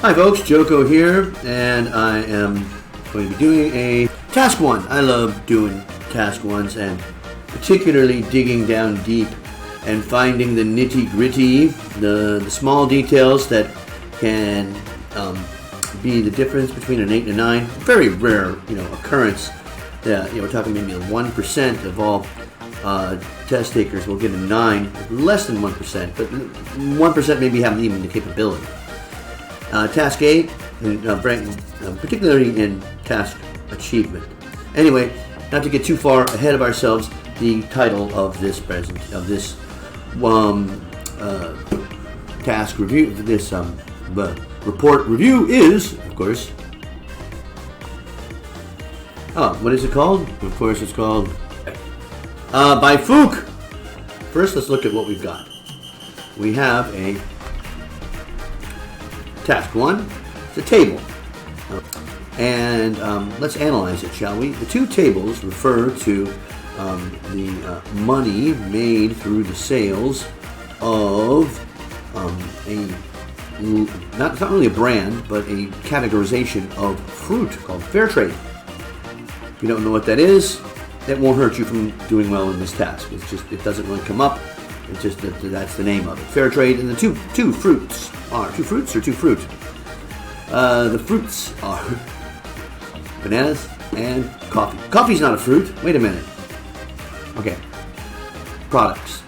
Hi folks, Joko here, and I am going to be doing a task one. I love doing task ones and particularly digging down deep and finding the nitty-gritty, the small details that can be the difference between an 8 and a 9. Very rare, occurrence. We're talking maybe 1% of all test takers will get a 9, less than 1%, but 1% maybe haven't even the capability. Task 8, particularly in task achievement. Anyway, not to get too far ahead of ourselves, the title of this task review, this report review is, of course, what is it called? Of course, it's called by Fook. First, let's look at what we've got. We have a task 1. It's a table. And let's analyze it, shall we? The two tables refer to the money made through the sales of not really a brand, but a categorization of fruit called fair trade. If you don't know what that is, that won't hurt you from doing well in this task. It's just, it doesn't really come up. It's just that's the name of it. Fair trade, and the two fruits are two fruits or two fruit. The fruits are bananas and coffee. Coffee's not a fruit. Wait a minute. Okay. Products,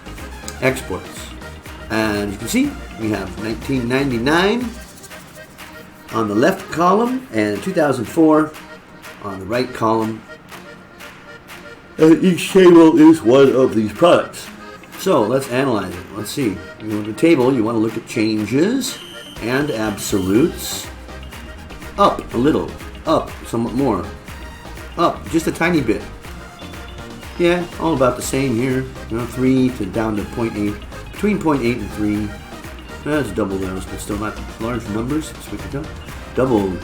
exports, and you can see we have 1999 on the left column and 2004 on the right column. And each table is one of these products. So let's analyze it. Let's see. The table, you want to look at changes and absolutes. Up a little, up somewhat more, up just a tiny bit. Yeah, all about the same here. 3 to down to 0.8, between 0.8 and 3. That's double those, but still not large numbers. So we can tell. Double, a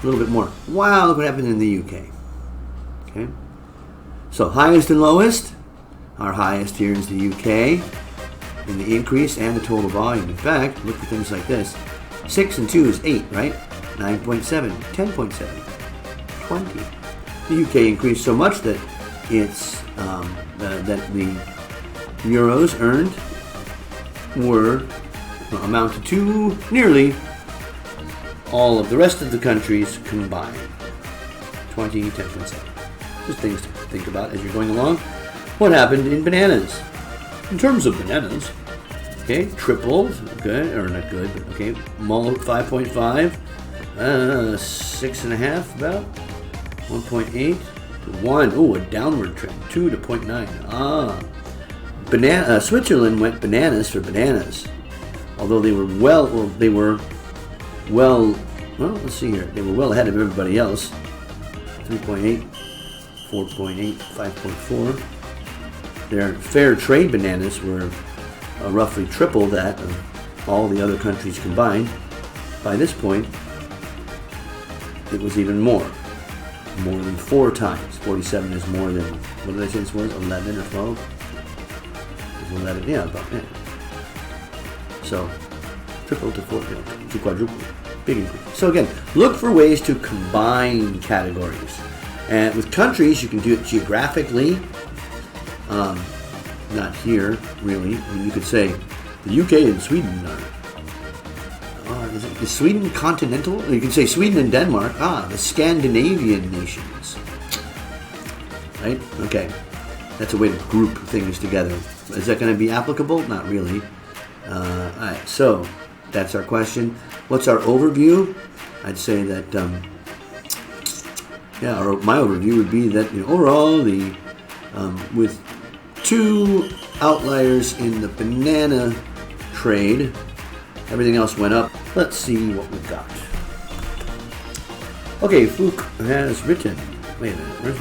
little bit more. Wow, look what happened in the UK. Okay. So highest and lowest. Our highest here is the UK in the increase and the total volume. In fact, look for things like this. 6 and 2 is 8, right? 9.7, 10.7, 20. The UK increased so much that it's that the euros earned amounted to nearly all of the rest of the countries combined. 20, 10.7. Just things to think about as you're going along. What happened in bananas? In terms of bananas, okay, tripled, good, or not good, but okay, 5.5, 6.5 about, 1.8 to 1, oh, a downward trend, 2 to 0.9, Switzerland went bananas for bananas, although they were let's see here, they were well ahead of everybody else, 3.8, 4.8, 5.4. Their fair trade bananas were roughly triple that of all the other countries combined. By this point, it was even more than 4 times. 47 is more than, what did I say this was, 11 or 12? It was 11, yeah, about that. So, triple to 4, to quadruple, big increase. So again, look for ways to combine categories. And with countries, you can do it geographically. Not here, really. I mean, you could say the UK and Sweden are. Is Sweden continental? Or you can say Sweden and Denmark. The Scandinavian nations. Right? Okay. That's a way to group things together. Is that going to be applicable? Not really. Alright, so that's our question. What's our overview? I'd say that, my overview would be that overall, with 2 outliers in the banana trade, everything else went up. Let's see what we've got. Okay, Fook has written. Wait a minute. Where's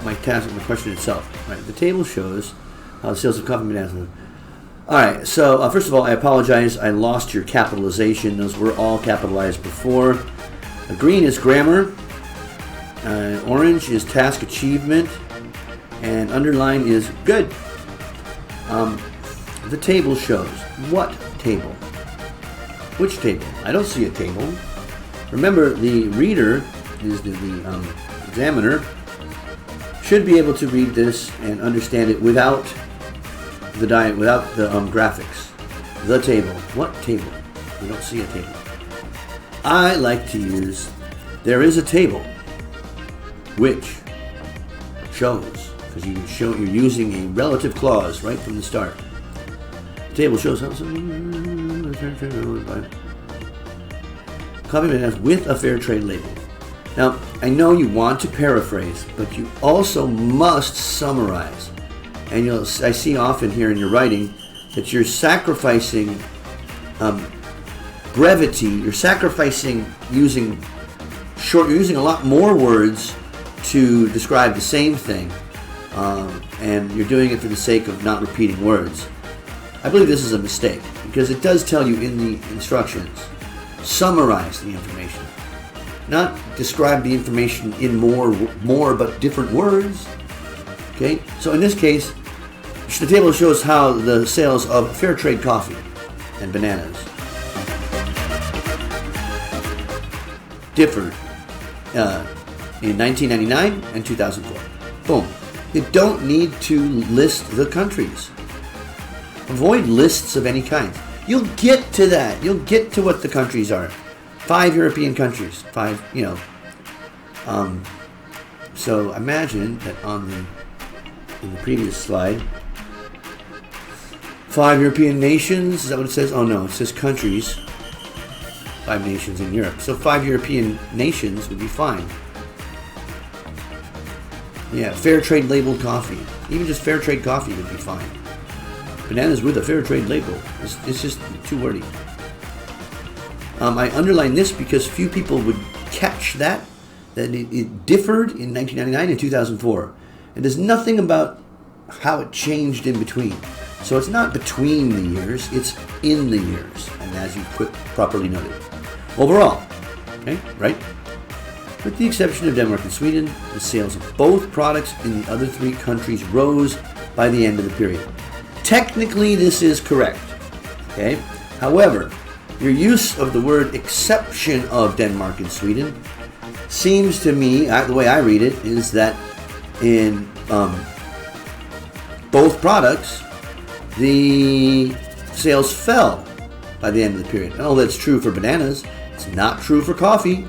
my task, my question itself. All right, the table shows how the sales of coffee and bananas. All right, so first of all, I apologize. I lost your capitalization. Those were all capitalized before. Green is grammar. Orange is task achievement. And underline is good. The table shows. What table? Which table? I don't see a table. Remember, the reader is the examiner should be able to read this and understand it without the graphics. The table. What table? We don't see a table. I like to use there is a table which shows, because you're using a relative clause right from the start. The table shows how coffee bananas with a fair trade label. Now, I know you want to paraphrase, but you also must summarize. And I see often here in your writing that you're sacrificing brevity. You're sacrificing using a lot more words to describe the same thing, and you're doing it for the sake of not repeating words. I believe this is a mistake, because it does tell you in the instructions, summarize the information, not describe the information in more but different words. Okay, so in this case, the table shows how the sales of fair trade coffee and bananas differed in 1999 and 2004. Boom. You don't need to list the countries. Avoid lists of any kind. You'll get to that. You'll get to what the countries are. 5 European countries. 5, So imagine that in the previous slide, 5 European nations. Is that what it says? Oh no, it says countries. 5 nations in Europe. So 5 European nations would be fine. Yeah, fair trade labeled coffee. Even just fair trade coffee would be fine. Bananas with a fair trade label. It's just too wordy. I underline this because few people would catch that it differed in 1999 and 2004. And there's nothing about how it changed in between. So it's not between the years, it's in the years. And as you properly noted. Overall, okay, right? With the exception of Denmark and Sweden, the sales of both products in the other 3 countries rose by the end of the period. Technically, this is correct. Okay? However, your use of the word exception of Denmark and Sweden seems to me, the way I read it, is that in both products, the sales fell by the end of the period. Oh, that's true for bananas. It's not true for coffee.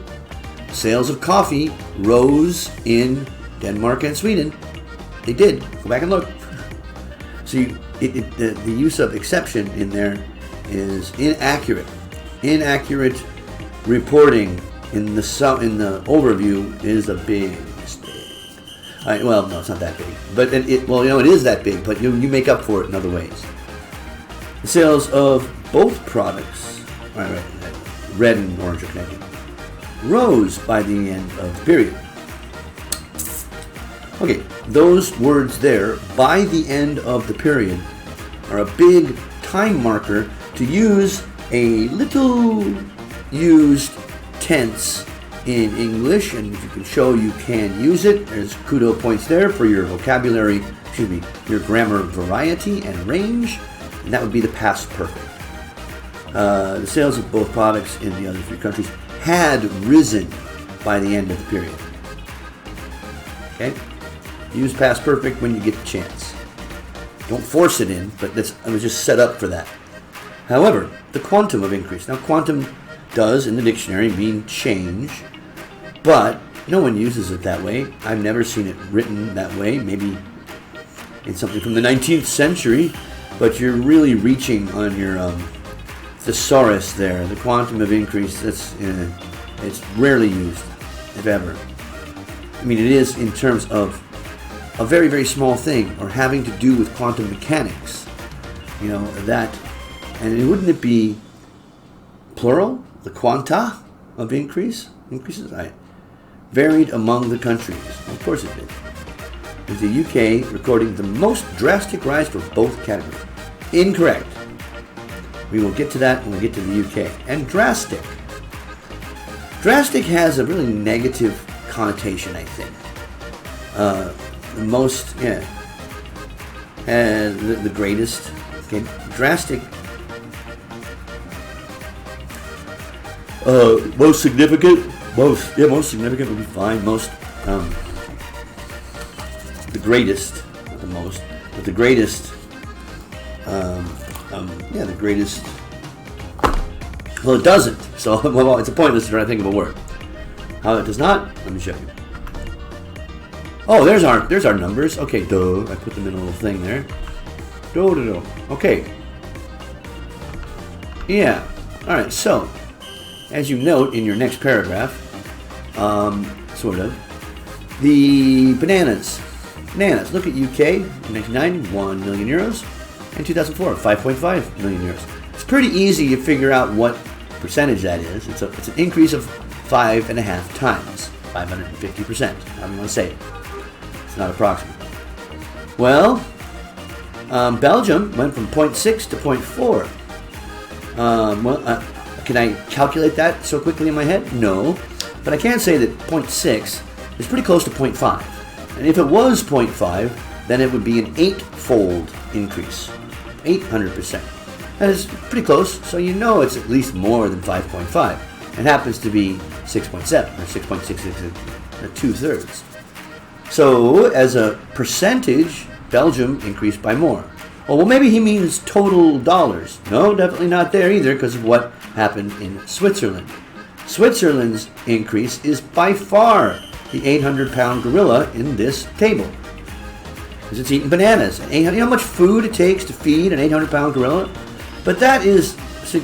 Sales of coffee rose in Denmark and Sweden. They did. Go back and look. So the use of exception in there is inaccurate. Inaccurate reporting in the overview is a big mistake. Well, no, it's not that big. But it is that big, but you make up for it in other ways. The sales of both products, right, red and orange are connected, rose by the end of the period. Okay, those words there, by the end of the period, are a big time marker to use a little used tense in English, and if you can show you can use it, there's kudo points there for your your grammar variety and range, and that would be the past perfect. The sales of both products in the other 3 countries had risen by the end of the period. Okay? Use past perfect when you get the chance. Don't force it in, but it was just set up for that. However, the quantum of increase. Now, quantum does, in the dictionary, mean change, but no one uses it that way. I've never seen it written that way, maybe in something from the 19th century, but you're really reaching on your thesaurus there. The quantum of increase, it's rarely used, if ever. I mean, it is in terms of a very, very small thing, or having to do with quantum mechanics. And wouldn't it be plural? The quanta of increases? Right. Varied among the countries. Of course it did. With the UK recording the most drastic rise for both categories. Incorrect. We will get to that when we get to the UK. And drastic. Drastic has a really negative connotation, I think. The greatest, Okay, drastic. Most significant. Most significant would be fine. Most, the greatest, not the most, but the greatest. The greatest. Well, it doesn't. So, well, it's a pointless to try to think of a word. How it does not? Let me show you. Oh, there's our numbers. Okay, duh. I put them in a little thing there. Duh. Okay. Yeah. All right. So, as you note in your next paragraph, sort of, the bananas. Look at UK in 1990, 1 million euros. In 2004, 5.5 million euros. It's pretty easy to figure out what percentage that is. It's an increase of 5.5 times, 550%. However you want to say it. It's not approximate. Well, Belgium went from 0.6 to 0.4. Can I calculate that so quickly in my head? No. But I can say that 0.6 is pretty close to 0.5. And if it was 0.5, then it would be an 8-fold increase. 800%. That is pretty close, so you know it's at least more than 5.5. It happens to be 6.7 or 6.66, or 2/3. So, as a percentage, Belgium increased by more. Oh, well, maybe he means total dollars. No, definitely not there either because of what happened in Switzerland. Switzerland's increase is by far the 800-pound gorilla in this table. Because it's eating bananas. You know how much food it takes to feed an 800-pound gorilla? But that is, the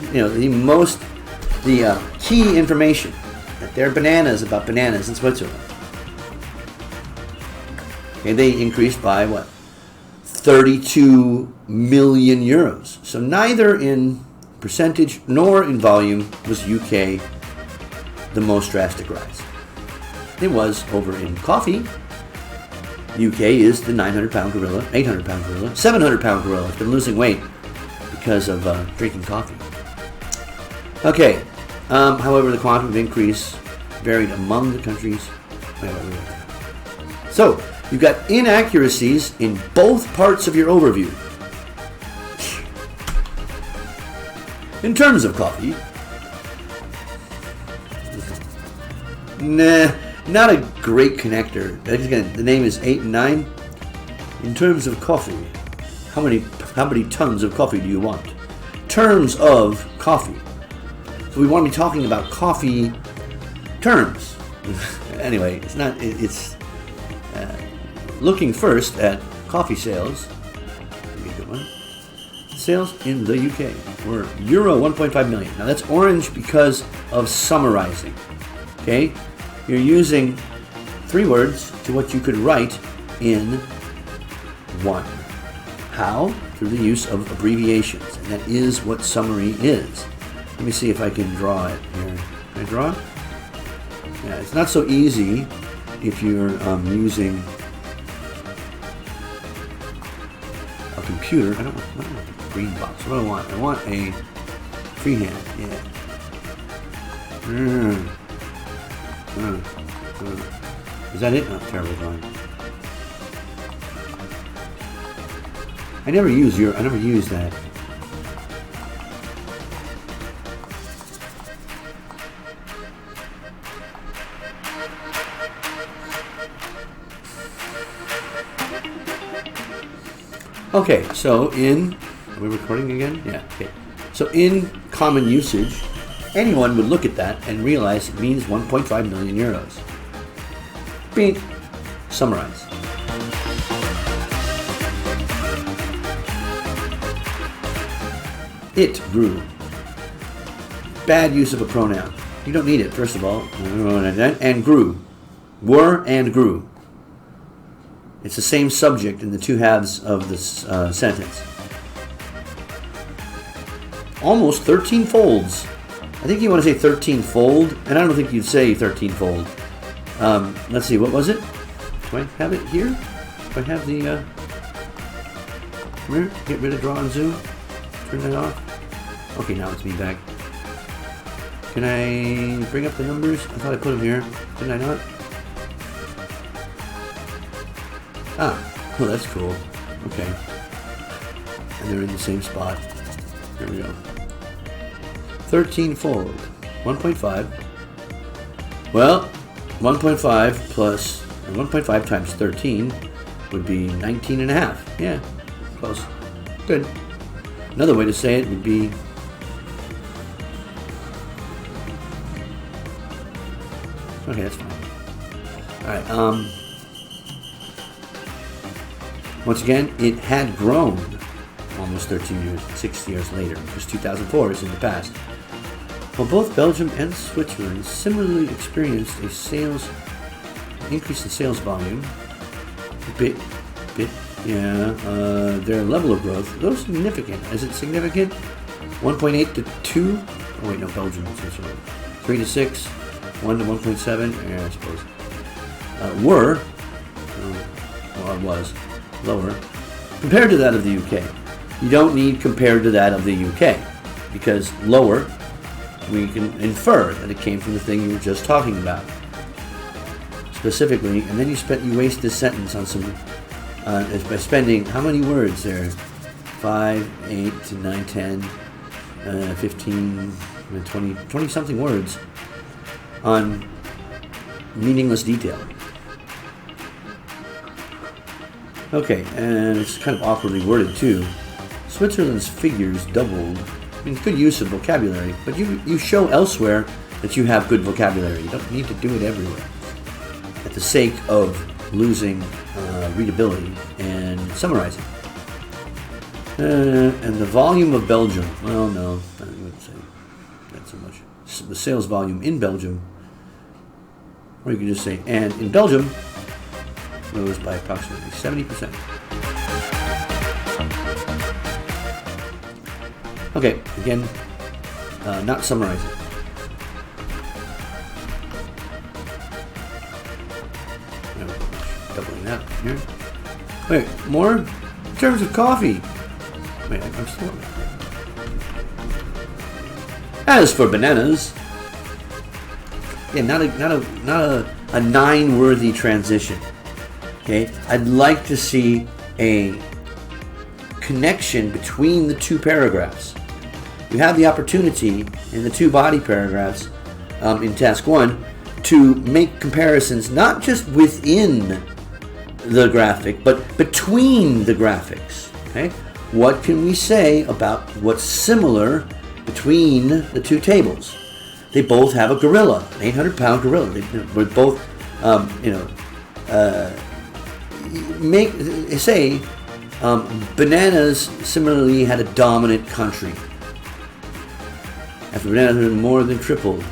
key information, that there are about bananas in Switzerland. Okay, they increased by what? 32 million euros. So neither in percentage nor in volume was UK the most drastic rise. It was over in coffee. UK is the 900-pound gorilla, 800-pound gorilla, 700-pound gorilla. It's been losing weight because of drinking coffee. Okay. However, the quantum of increase varied among the countries. So, you've got inaccuracies in both parts of your overview. In terms of coffee, nah, not a great connector. Again, the name is 8 and 9. In terms of coffee, how many tons of coffee do you want? Terms of coffee. So we want to be talking about coffee terms. Anyway, it's looking first at coffee sales. Maybe a good one. Sales in the UK were euro 1.5 million. Now that's orange because of summarizing. Okay? You're using 3 words to what you could write in 1. How? Through the use of abbreviations. And that is what summary is. Let me see if I can draw it here. Can I draw it? Yeah, it's not so easy if you're using a computer. I don't want a green box. What do I want? I want a freehand. Yeah. Is that it? Oh, terrible drawing. I never use that. Okay, so are we recording again? Yeah, okay. So in common usage, anyone would look at that and realize it means 1.5 million euros. Being summarized. It grew. Bad use of a pronoun. You don't need it, first of all. And grew. Were and grew. It's the same subject in the 2 halves of this sentence. Almost 13 folds. I think you want to say 13-fold, and I don't think you'd say 13-fold. Let's see, what was it? Do I have it here? Do I have the... Come here, get rid of draw and zoom. Turn that off. Okay, now it's me back. Can I bring up the numbers? I thought I put them here. Did I not? Oh, that's cool. Okay. And and they're in the same spot. There we go. 13-fold. 1.5. Well, 1.5 plus 1.5 times 13 would be 19 and a half. Yeah, close. Good. Another way to say it would be okay, that's fine. Alright, once again, it had grown almost 13 years, 6 years later, because 2004 is in the past. While both Belgium and Switzerland similarly experienced an increase in sales volume, their level of growth, though significant. Is it significant? 1.8 to 2? Oh wait, no, Belgium and Switzerland. 3 to 6, 1 to 1.7, yeah, I suppose. Was lower compared to that of the UK. You don't need compared to that of the UK, because lower, we can infer that it came from the thing you were just talking about specifically, and then you waste this sentence on some by spending how many words there? 5, 8 to 9, 10, 15, 20 something words on meaningless detail. Okay, and it's kind of awkwardly worded too. Switzerland's figures doubled. I mean, good use of vocabulary, but you show elsewhere that you have good vocabulary. You don't need to do it everywhere at the sake of losing readability and summarizing. And the volume of Belgium. Well, no, I wouldn't say that so much. The sales volume in Belgium, or you could just say, and in Belgium, rose by approximately 70%. Okay, again, not summarizing. Doubling that here. Wait, more? In terms of coffee. Wait, I'm still. As for bananas, yeah, not a 9-worthy transition. Okay, I'd like to see a connection between the two paragraphs. You have the opportunity in the two body paragraphs in Task 1 to make comparisons not just within the graphic, but between the graphics. Okay, what can we say about what's similar between the two tables? They both have a gorilla, an 800-pound gorilla. We're both, bananas similarly had a dominant country. After bananas had more than tripled.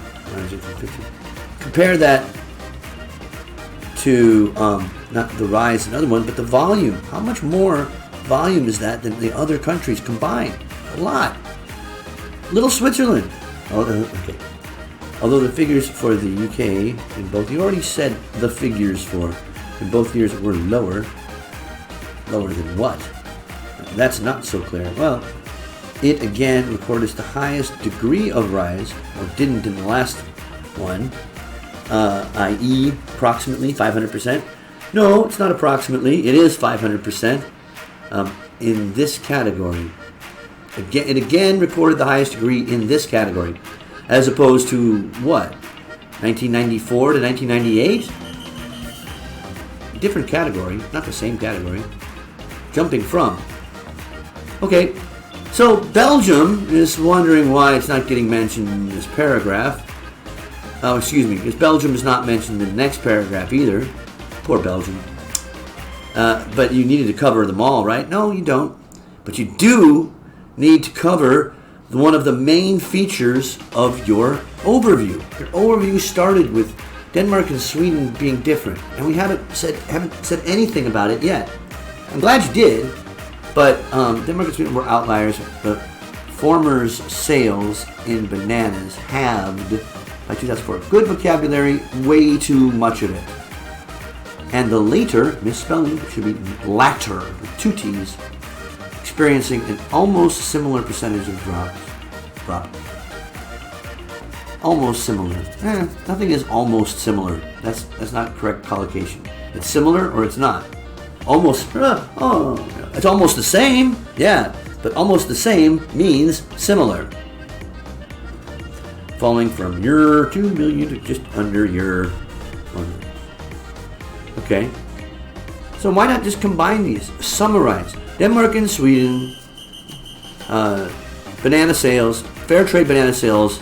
Compare that to not the rise in another one, but the volume. How much more volume is that than the other countries combined? A lot. Little Switzerland. Okay. Although the figures for the UK in both, you already said the figures for in both years were lower. Lower than what? That's not so clear. Well, it again recorded the highest degree of rise, or didn't in the last one, i.e. approximately 500%. No, it's not approximately. It is 500% in this category. It again recorded the highest degree in this category, as opposed to what? 1994 to 1998? Different category, not the same category. Jumping from. Okay, so Belgium is wondering why it's not getting mentioned in this paragraph. Oh, excuse me, because Belgium is not mentioned in the next paragraph either. Poor Belgium. But you needed to cover them all, right? No, you don't. But you do need to cover one of the main features of your overview. Your overview started with Denmark and Sweden being different, and we haven't said anything about it yet. I'm glad you did, but Denmark and Sweden were outliers. The former's sales in bananas halved by 2004. Good vocabulary, way too much of it. And the later, misspelling, should be latter, with 2 T's, experiencing an almost similar percentage of drop. Almost similar. Nothing is almost similar. That's not correct collocation. It's similar or it's not. Almost. It's almost the same. Yeah, but But almost the same means similar. Falling from your 2 million to just under your 1 million. Okay? So why not just combine these? Summarize. Denmark and Sweden, banana sales, fair trade banana sales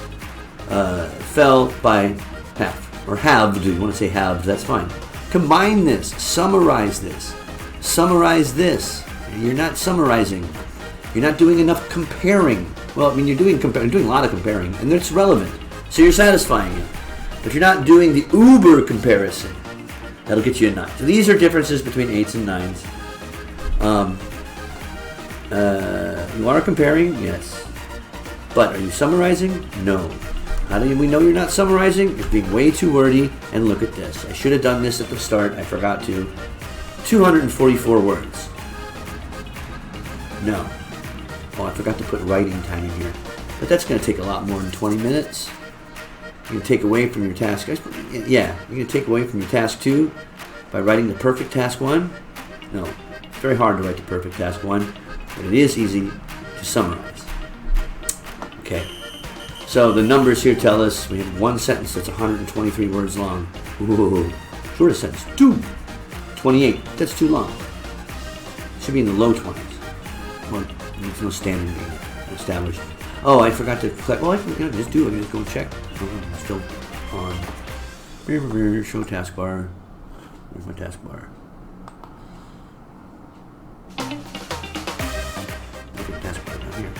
fell by half. Or halved. You want to say halved, that's fine. Combine this. Summarize this. Summarize this. You're not summarizing. You're not doing enough comparing. Well, I mean, you're doing a lot of comparing, and it's relevant. So you're satisfying it. But you're not doing the uber comparison. That'll get you a 9. So these are differences between 8s and 9s. You are comparing? Yes. But are you summarizing? No. How do we know you're not summarizing? You're being way too wordy. And look at this. I should have done this at the start. I forgot to. 244 words. No. Oh, I forgot to put writing time in here. But that's going to take a lot more than 20 minutes. You're going to take away from your task. Yeah, you're going to take away from your task 2 by writing the perfect task 1. No, it's very hard to write the perfect task 1, but it is easy to summarize. Okay, so the numbers here tell us we have one sentence that's 123 words long. Ooh, shortest sentence, 28. That's too long. It should be in the low 20s. Well, there's no standard being established. Oh, I forgot to click. Well, I can just do it. I can just go and check. Oh, I'm still on. Show taskbar. Where's my taskbar? Okay, taskbar down here.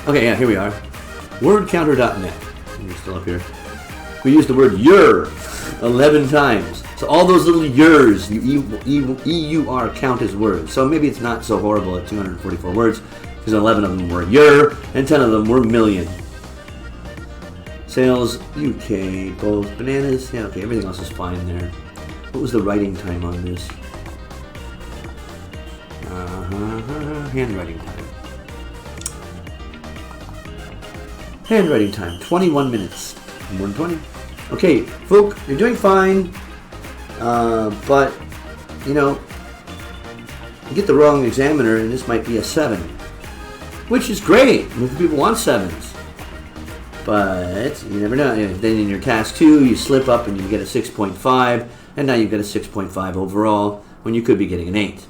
Okay, yeah, here we are. Wordcounter.net. You're still up here. We used the word your 11 times. So all those little yours, E-U-R, count as words. So maybe it's not so horrible at 244 words, because 11 of them were your, and 10 of them were million. Sales, UK, both bananas. Yeah, okay, everything else is fine there. What was the writing time on this? Handwriting time. Handwriting time, 21 minutes. More than 20. Okay, Fook, you're doing fine. But, you know, you get the wrong examiner and this might be a 7. Which is great. People want 7s. But you never know. Then in your task 2, you slip up and you get a 6.5. And now you get a 6.5 overall when you could be getting an 8.